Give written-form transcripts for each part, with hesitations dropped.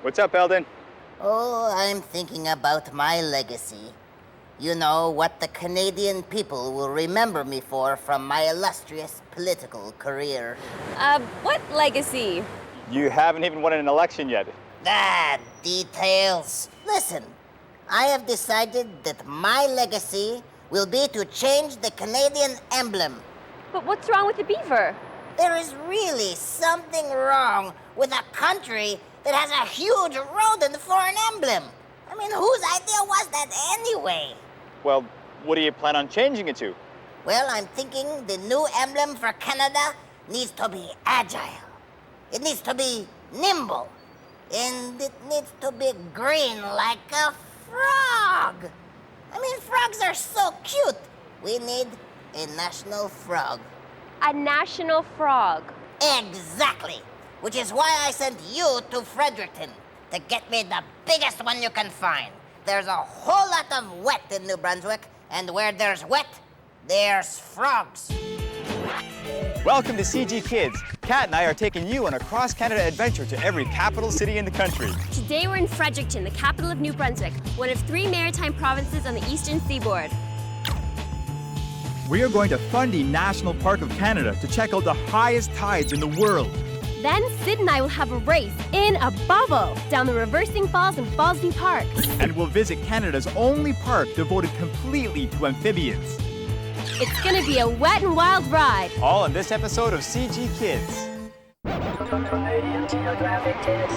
What's up, Eldon? Oh, I'm thinking about my legacy. You know, what the Canadian people will remember me for from my illustrious political career. What legacy? You haven't even won an election yet. Ah, details. Listen, I have decided that my legacy will be to change the Canadian emblem. But what's wrong with the beaver? There is really something wrong with a country that has a huge rodent for an emblem. I mean, whose idea was that anyway? Well, what do you plan on changing it to? Well, I'm thinking the new emblem for Canada needs to be agile. It needs to be nimble. And it needs to be green like a frog. I mean, frogs are so cute. We need a national frog. A national frog. Exactly. Which is why I sent you to Fredricton to get me the biggest one you can find. There's a whole lot of wet in New Brunswick, and where there's wet, there's frogs. Welcome to CG Kids. Kat and I are taking you on a cross-Canada adventure to every capital city in the country. Today we're in Fredericton, the capital of New Brunswick, one of 3 maritime provinces on the eastern seaboard. We are going to Fundy National Park of Canada to check out the highest tides in the world. Then Sid and I will have a race in a bubble down the reversing falls in Fallsview Park. And we'll visit Canada's only park devoted completely to amphibians. It's gonna be a wet and wild ride. All in this episode of CG Kids. Canadian Geographic Kids.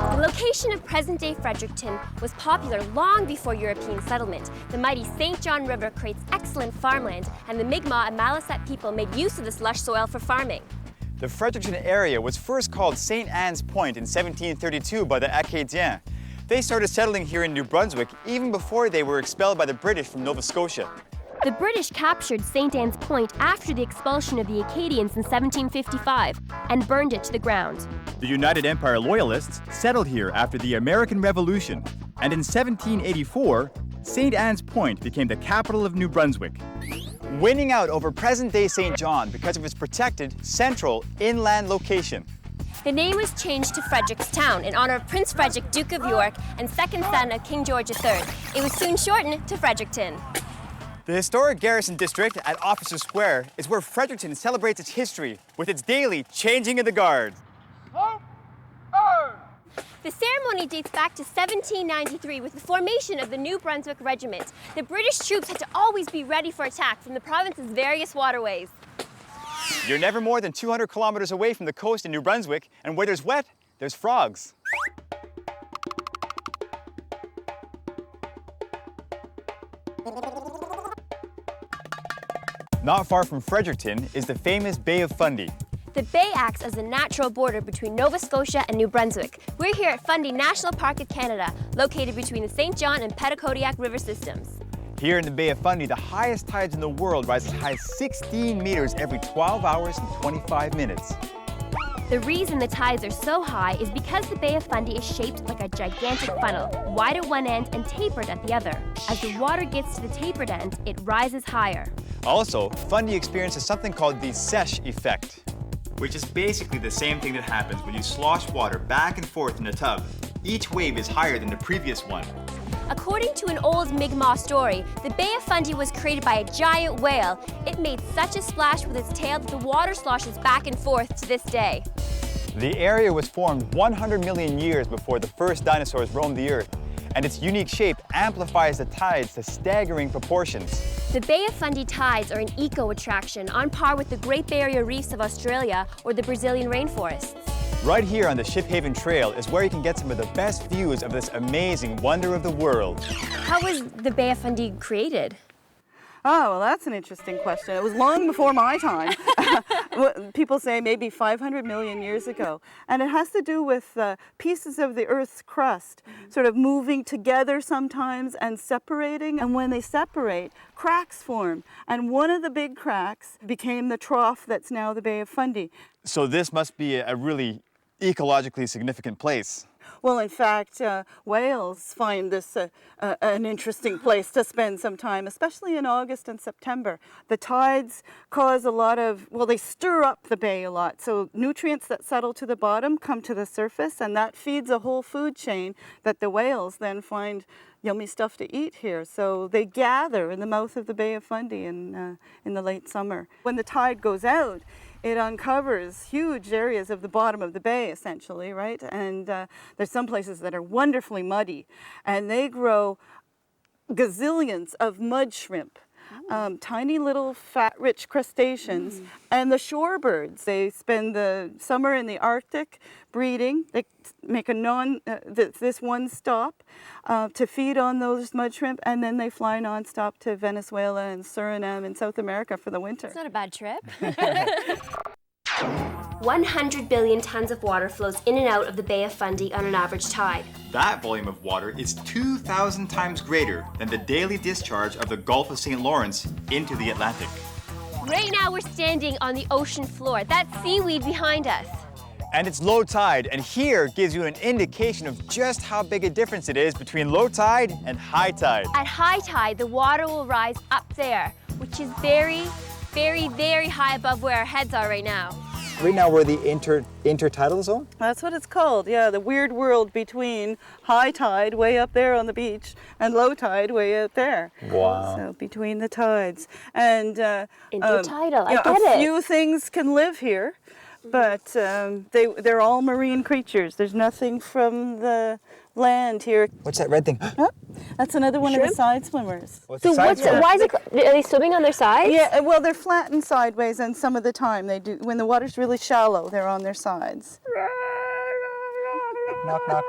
The location of present-day Fredericton was popular long before European settlement. The mighty St. John River creates excellent farmland, and the Mi'kmaq and Malisat people made use of this lush soil for farming. The Fredricton area was first called St. Anne's Point in 1732 by the Acadiens. They started settling here in New Brunswick even before they were expelled by the British from Nova Scotia. The British captured St. Anne's Point after the expulsion of the Acadians in 1755 and burned it to the ground. The United Empire Loyalists settled here after the American Revolution, and in 1784, St. Anne's Point became the capital of New Brunswick. Winning out over present-day St. John because of its protected, central, inland location. The name was changed to Frederickstown in honor of Prince Frederick, Duke of York, and second son of King George III. It was soon shortened to Fredericton. The historic Garrison District at Officer Square is where Fredericton celebrates its history with its daily changing of the guard. The ceremony dates back to 1793 with the formation of the New Brunswick Regiment. The British troops had to always be ready for attack from the province's various waterways. You're never more than 200 kilometers away from the coast in New Brunswick, and where there's wet, there's frogs. Not far from Fredericton is the famous Bay of Fundy. The bay acts as a natural border between Nova Scotia and New Brunswick. We're here at Fundy National Park of Canada, located between the St. John and Petitcodiac river systems. Here in the Bay of Fundy, the highest tides in the world rise as high as 16 meters every 12 hours and 25 minutes. The reason the tides are so high is because the Bay of Fundy is shaped like a gigantic funnel, wide at one end and tapered at the other. As the water gets to the tapered end, it rises higher. Also, Fundy experiences something called the Sesh effect, which is basically the same thing that happens when you slosh water back and forth in a tub. Each wave is higher than the previous one. According to an old Mi'kmaq story, the Bay of Fundy was created by a giant whale. It made such a splash with its tail that the water sloshes back and forth to this day. The area was formed 100 million years before the first dinosaurs roamed the earth, and its unique shape amplifies the tides to staggering proportions. The Bay of Fundy tides are an eco-attraction on par with the Great Barrier Reefs of Australia or the Brazilian rainforests. Right here on the Shiphaven Trail is where you can get some of the best views of this amazing wonder of the world. How was the Bay of Fundy created? Oh, well, that's an interesting question. It was long before my time. People say maybe 500 million years ago. And it has to do with pieces of the Earth's crust sort of moving together sometimes and separating. And when they separate, cracks form. And one of the big cracks became the trough that's now the Bay of Fundy. So this must be a really ecologically significant place. Well, in fact, whales find this an interesting place to spend some time, especially in August and September. The tides cause a lot of, well, they stir up the bay a lot. So nutrients that settle to the bottom come to the surface, and that feeds a whole food chain that the whales then find yummy stuff to eat here. So they gather in the mouth of the Bay of Fundy in the late summer. When the tide goes out, it uncovers huge areas of the bottom of the bay, essentially, right? And there's some places that are wonderfully muddy, and they grow gazillions of mud shrimp, tiny little fat-rich crustaceans, and the shorebirds. They spend the summer in the Arctic breeding. They make this one stop to feed on those mud shrimp, and then they fly nonstop to Venezuela and Suriname in South America for the winter. It's not a bad trip. 100 billion tons of water flows in and out of the Bay of Fundy on an average tide. That volume of water is 2,000 times greater than the daily discharge of the Gulf of St. Lawrence into the Atlantic. Right now we're standing on the ocean floor. That's seaweed behind us. And it's low tide, and here gives you an indication of just how big a difference it is between low tide and high tide. At high tide, the water will rise up there, which is very, very, very high above where our heads are right now. Right now we're the intertidal zone? That's what it's called, yeah, the weird world between high tide way up there on the beach and low tide way out there. Wow. So between the tides. And Intertidal, I you know, get a it. few things can live here, but they're all marine creatures. There's nothing from the land here. What's that red thing? Oh, that's another one of the side swimmers. What's So the side swimmer? why is it, are they swimming on their sides? Yeah, well, they're flattened sideways, and some of the time they do. When the water's really shallow, they're on their sides. Knock, knock.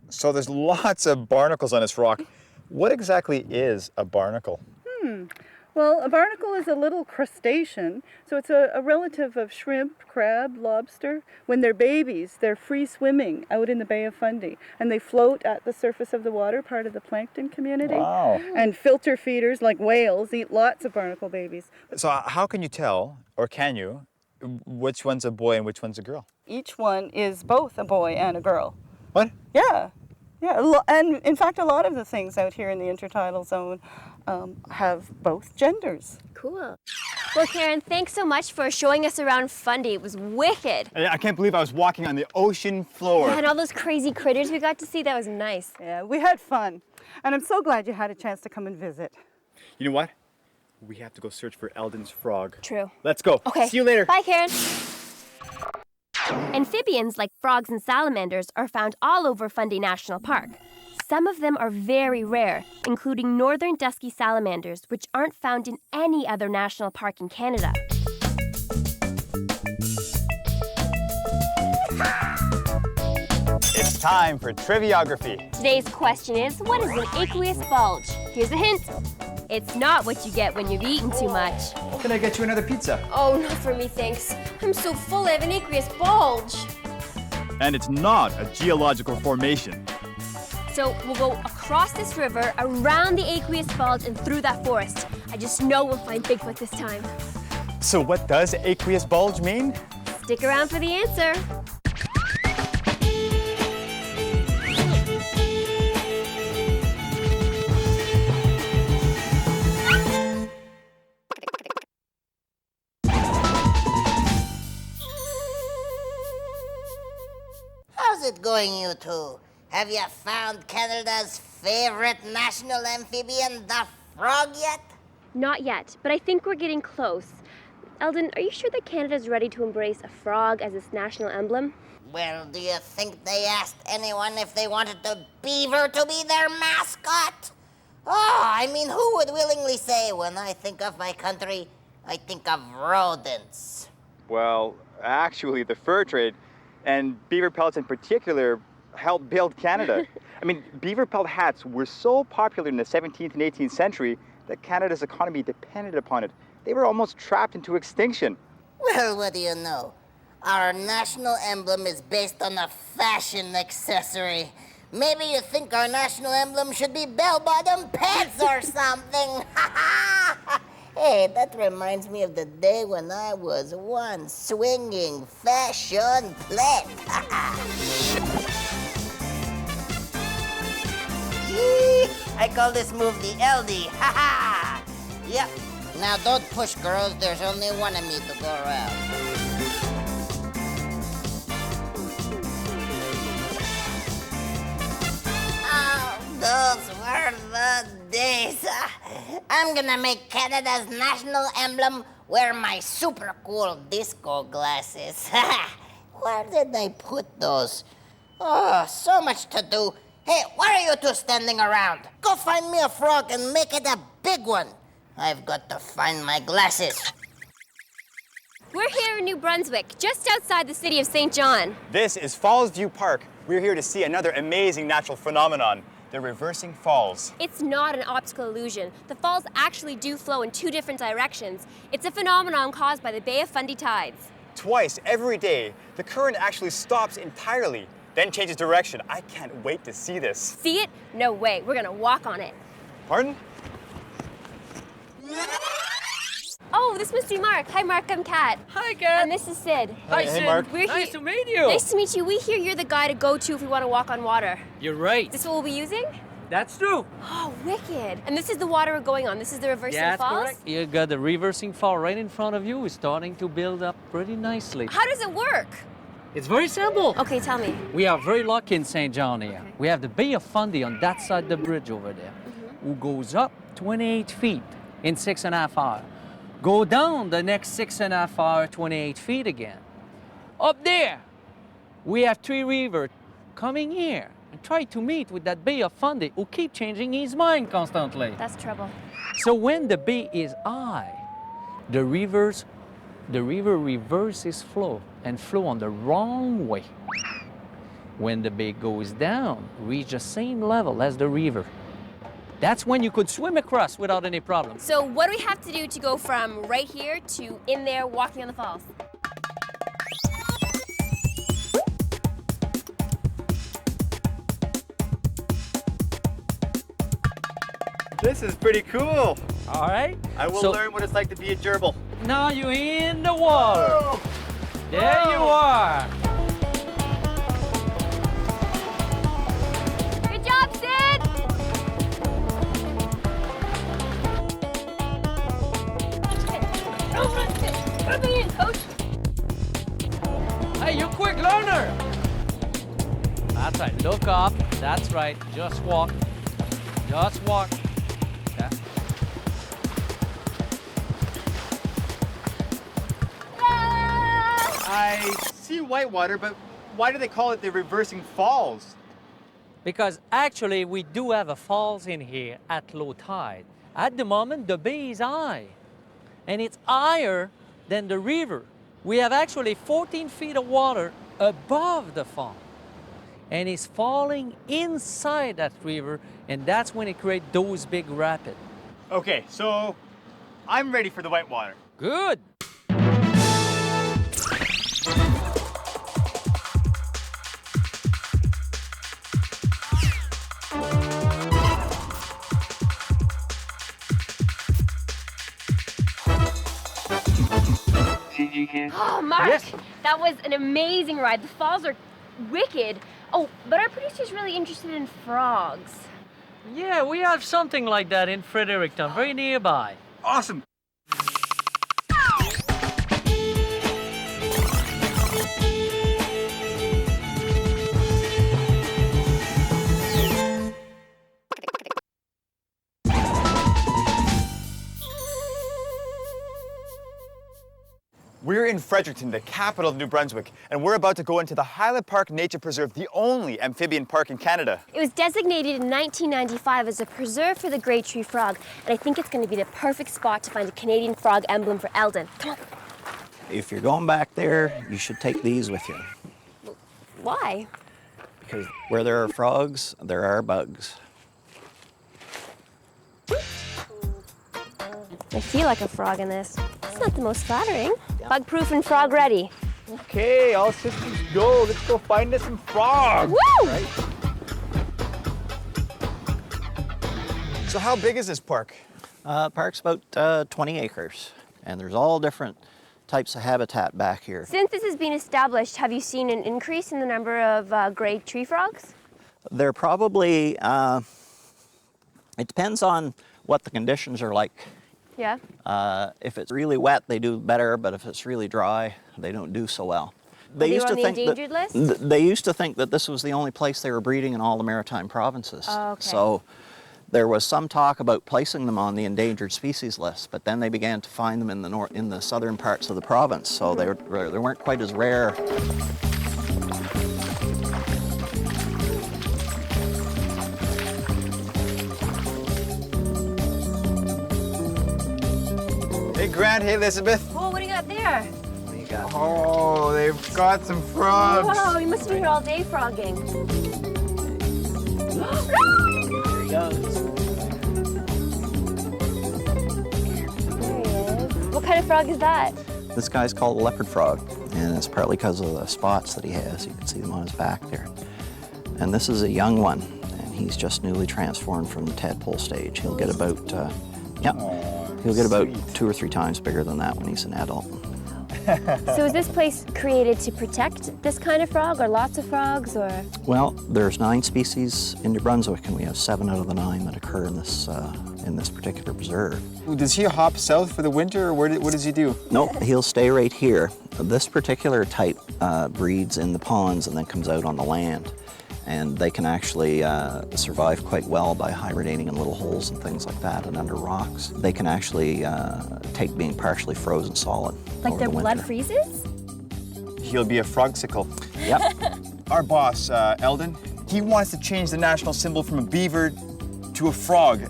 So there's lots of barnacles on this rock. What exactly is a barnacle? Well, a barnacle is a little crustacean, so it's a relative of shrimp, crab, lobster. When they're babies, they're free swimming out in the Bay of Fundy, and they float at the surface of the water, part of the plankton community. Wow. And filter feeders like whales eat lots of barnacle babies. So how can you tell, or can you, which one's a boy and which one's a girl? Each one is both a boy and a girl. What? Yeah. Yeah, and in fact, a lot of the things out here in the intertidal zone have both genders. Cool. Well, Karen, thanks so much for showing us around Fundy. It was wicked. I can't believe I was walking on the ocean floor. Yeah, and all those crazy critters we got to see, that was nice. Yeah, we had fun. And I'm so glad you had a chance to come and visit. You know what? We have to go search for Eldon's frog. True. Let's go. Okay. See you later. Bye, Karen. Amphibians like frogs and salamanders are found all over Fundy National Park. Some of them are very rare, including northern dusky salamanders, which aren't found in any other national park in Canada. It's time for Triviography. Today's question is, what is an aqueous bulge? Here's a hint. It's not what you get when you've eaten too much. Can I get you another pizza? Oh, not for me, thanks. I'm so full I have an aqueous bulge. And it's not a geological formation. So we'll go across this river, around the aqueous bulge, and through that forest. I just know we'll find Bigfoot this time. So what does aqueous bulge mean? Stick around for the answer. How's it going, you two? Have you found Canada's favorite national amphibian, the frog, yet? Not yet, but I think we're getting close. Eldon, are you sure that Canada's ready to embrace a frog as its national emblem? Well, do you think they asked anyone if they wanted the beaver to be their mascot? Oh, I mean, who would willingly say, when I think of my country, I think of rodents? Well, actually, the fur trade, and beaver pellets in particular, helped build Canada. I mean, beaver pelt hats were so popular in the 17th and 18th century that Canada's economy depended upon it. They were almost trapped into extinction. Well, what do you know? Our national emblem is based on a fashion accessory. Maybe you think our national emblem should be bell-bottom pants or something. Hey, that reminds me of the day when I was one swinging fashion plate. I call this move the LD. Yep. Now don't push, girls. There's only one of me to go around. Oh, those were the days. I'm gonna make Canada's national emblem wear my super cool disco glasses. Where did I put those? Oh, so much to do. Hey, why are you two standing around? Go find me a frog and make it a big one. I've got to find my glasses. We're here in New Brunswick, just outside the city of St. John. This is Falls View Park. We're here to see another amazing natural phenomenon, the reversing falls. It's not an optical illusion. The falls actually do flow in two different directions. It's a phenomenon caused by the Bay of Fundy tides. Twice every day, the current actually stops entirely, then changes direction. I can't wait to see this. See it? No way. We're gonna walk on it. Pardon? Oh, this must be Mark. Hi, Mark. I'm Kat. Hi, Kat. And this is Sid. Hi, Hey, Sid. Mark. We're Nice to meet you. Nice to meet you. We hear you're the guy to go to if we want to walk on water. You're right. Is this what we'll be using? That's true. Oh, wicked. And this is the water we're going on. This is the reversing That's falls? correct. You got the reversing fall right in front of you. It's starting to build up pretty nicely. How does it work? It's very simple. Okay, tell me. We are very lucky in St. John here. Okay. We have the Bay of Fundy on that side of the bridge over there, who goes up 28 feet in 6.5 hours. Go down the next 6.5 hours, 28 feet again. Up there, we have three rivers coming here and try to meet with that Bay of Fundy who keep changing his mind constantly. That's trouble. So when the bay is high, the river reverses flow and flow on the wrong way. When the bay goes down, reach the same level as the river. That's when you could swim across without any problem. So what do we have to do to go from right here to in there walking on the falls? This is pretty cool. All right? I will So- learn what it's like to be a gerbil. Now you're in the water. Oh. There you are. Good job, Sid! Come in, coach. Hey, you're a quick learner. That's right. Look up. That's right. Just walk. Just walk. Okay. I see whitewater, but why do they call it the reversing falls? Because actually we do have a falls in here at low tide. At the moment, the bay is high, and it's higher than the river. We have actually 14 feet of water above the fall, and it's falling inside that river, and that's when it creates those big rapids. Okay, so I'm ready for the whitewater. Good. CGK. Oh, Mark, Yes. that was an amazing ride. The falls are wicked. Oh, but our producer's really interested in frogs. Yeah, we have something like that in Fredricton, very nearby. Awesome. We're in Fredricton, the capital of New Brunswick, and we're about to go into the Highland Park Nature Preserve, the only amphibian park in Canada. It was designated in 1995 as a preserve for the gray tree frog, and I think it's going to be the perfect spot to find a Canadian frog emblem for Eldon. Come on. If you're going back there, you should take these with you. Why? because where there are frogs, there are bugs. I feel like a frog in this. It's not the most flattering. Bug-proof and frog ready. Okay, all systems go. Let's go find us some frogs. Woo! Right? So how big is this park? Park's about 20 acres, and there's all different types of habitat back here. Since this has been established, have you seen an increase in the number of gray tree frogs? They're probably, it depends on what the conditions are like. Yeah. If it's really wet, they do better, but if it's really dry, they don't do so well. They were on the endangered list? They used to think that this was the only place they were breeding in all the maritime provinces. Oh, okay. So there was some talk about placing them on the endangered species list, but then they began to find them in the southern parts of the province, so they weren't quite as rare. Hey, Grant. Hey, Elizabeth. Oh, what do you got there? What do you got? Oh, they've got some frogs. Wow, you must have been here all day frogging. There he goes. What kind of frog is that? This guy's called a leopard frog, and it's partly because of the spots that he has. You can see them on his back there. And this is a young one, and he's just newly transformed from the tadpole stage. He'll get about, he'll get about 2 or 3 times bigger than that when he's an adult. So is this place created to protect this kind of frog, or lots of frogs, or? Well, there's 9 species in New Brunswick, and we have 7 out of the 9 that occur in this particular preserve. Does he hop south for the winter, or what does he do? Nope, he'll stay right here. This particular type breeds in the ponds and then comes out on the land. And they can actually survive quite well by hibernating in little holes and things like that and under rocks. They can actually take being partially frozen solid. Like over their the blood winter. freezes? He'll be a frogsicle. Yep. Our boss, Eldon, he wants to change the national symbol from a beaver to a frog.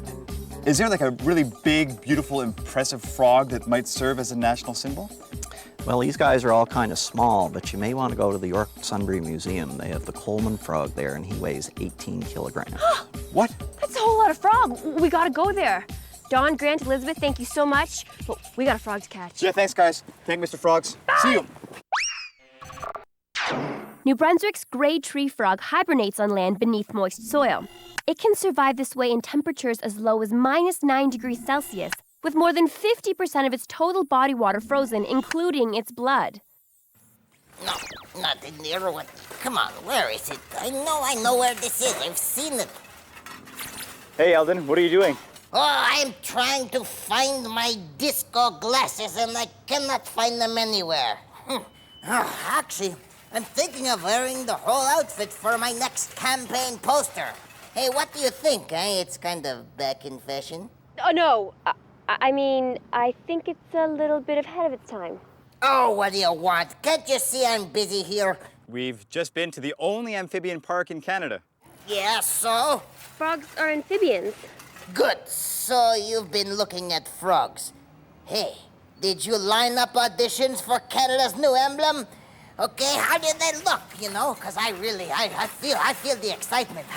Is there like a really big, beautiful, impressive frog that might serve as a national symbol? Well, these guys are all kind of small, but you may want to go to the York Sunbury Museum. They have the Coleman frog there, and he weighs 18 kilograms. What? That's a whole lot of frog. We gotta go there. Dawn, Grant, Elizabeth, thank you so much. But we got a frog to catch. Yeah, thanks, guys. Thank Mr. Frogs. Bye. See you. New Brunswick's gray tree frog hibernates on land beneath moist soil. It can survive this way in temperatures as low as -9 degrees Celsius, with more than 50% of its total body water frozen, including its blood. No, not in there. What? Come on, where is it? I know where this is. I've seen it. Hey, Eldon, what are you doing? Oh, I'm trying to find my disco glasses, and I cannot find them anywhere. Actually, I'm thinking of wearing the whole outfit for my next campaign poster. Hey, what do you think? It's kind of back in fashion. Oh, no. I mean, I think it's a little bit ahead of its time. Oh, what do you want? Can't you see I'm busy here? We've just been to the only amphibian park in Canada. Yeah, so? Frogs are amphibians. Good. So you've been looking at frogs. Hey, did you line up auditions for Canada's new emblem? Okay, how did they look, you know? Because I feel the excitement.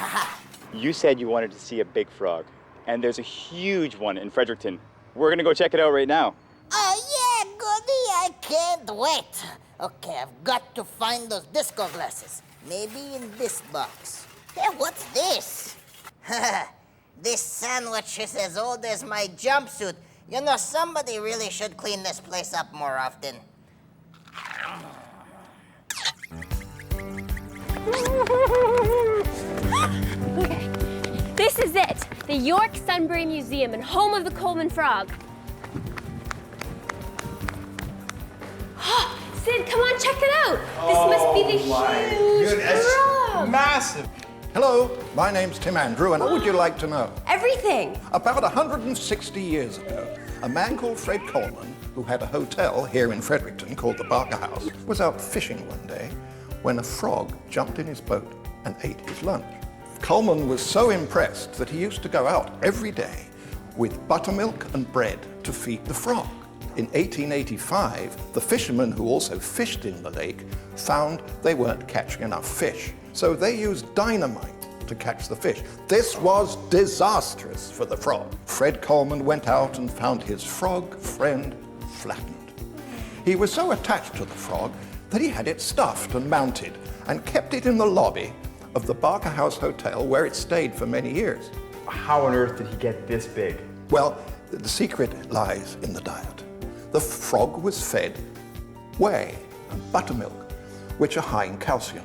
You said you wanted to see a big frog, and there's a huge one in Fredricton. We're gonna go check it out right now. Oh, yeah, goody, I can't wait. Okay, I've got to find those disco glasses. Maybe in this box. Hey, what's this? This sandwich is as old as my jumpsuit. You know, somebody really should clean this place up more often. Okay, this is it. The York Sunbury Museum and home of the Coleman frog. Sid, come on, check it out. This must be the huge frog. Massive. Hello, my name's Tim Andrew, and what would you like to know? Everything. About 160 years ago, a man called Fred Coleman, who had a hotel here in Fredricton called the Barker House, was out fishing one day when a frog jumped in his boat and ate his lunch. Coleman was so impressed that he used to go out every day with buttermilk and bread to feed the frog. In 1885, the fishermen who also fished in the lake found they weren't catching enough fish. So they used dynamite to catch the fish. This was disastrous for the frog. Fred Coleman went out and found his frog friend flattened. He was so attached to the frog that he had it stuffed and mounted and kept it in the lobby of the Barker House Hotel where it stayed for many years. How on earth did he get this big? Well, the secret lies in the diet. The frog was fed whey and buttermilk, which are high in calcium.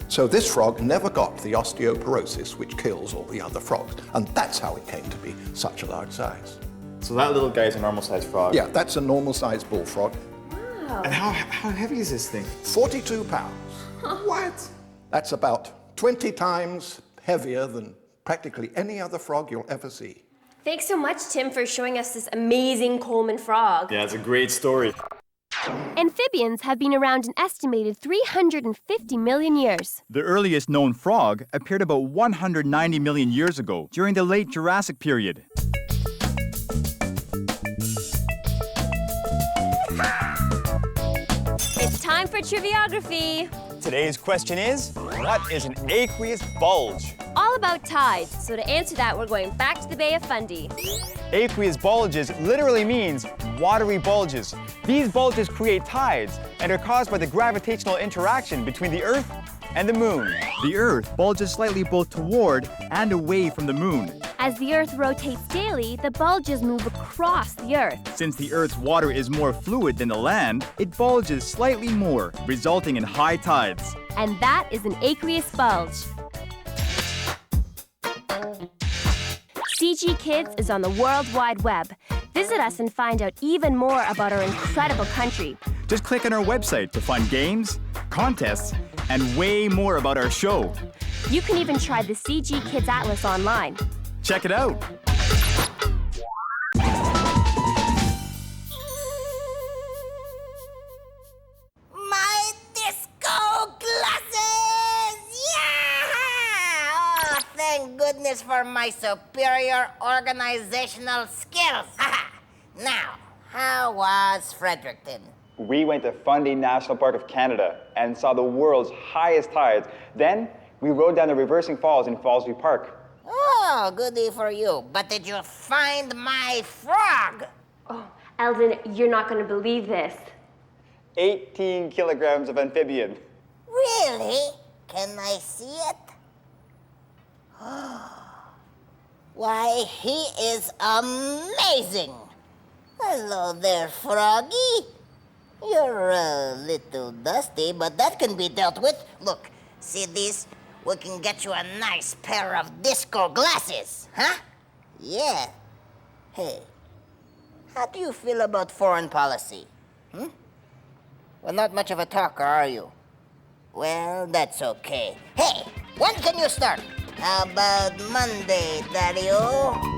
So this frog never got the osteoporosis which kills all the other frogs. And that's how it came to be such a large size. So that little guy is a normal-sized frog? Yeah, that's a normal-sized bullfrog. Wow. And how heavy is this thing? 42 pounds. What? That's about 20 times heavier than practically any other frog you'll ever see. Thanks so much, Tim, for showing us this amazing Coleman frog. Yeah, it's a great story. Amphibians have been around an estimated 350 million years. The earliest known frog appeared about 190 million years ago during the late Jurassic period. It's time for Triviography. Today's question is, what is an aqueous bulge? All about tides, so to answer that, we're going back to the Bay of Fundy. Aqueous bulges literally means watery bulges. These bulges create tides and are caused by the gravitational interaction between the Earth and the Moon. The Earth bulges slightly both toward and away from the Moon. As the Earth rotates daily, the bulges move across the Earth. Since the Earth's water is more fluid than the land, it bulges slightly more, resulting in high tides. And that is an aqueous bulge. CG Kids is on the World Wide Web. Visit us and find out even more about our incredible country. Just click on our website to find games, contests, and way more about our show. You can even try the CG Kids Atlas online. Check it out. My disco glasses! Yeah! Oh, thank goodness for my superior organizational skills. Now, how was Fredricton? We went to Fundy National Park of Canada and saw the world's highest tides. Then, we rode down the reversing falls in Fallsview Park. Oh, goody for you. But did you find my frog? Oh, Eldon, you're not going to believe this. 18 kilograms of amphibian. Really? Can I see it? Why, he is amazing. Hello there, Froggy. You're a little dusty, but that can be dealt with. Look, see these? We can get you a nice pair of disco glasses, huh? Yeah. Hey, how do you feel about foreign policy? Well, not much of a talker, are you? Well, that's okay. Hey, when can you start? How about Monday, Daddy-O?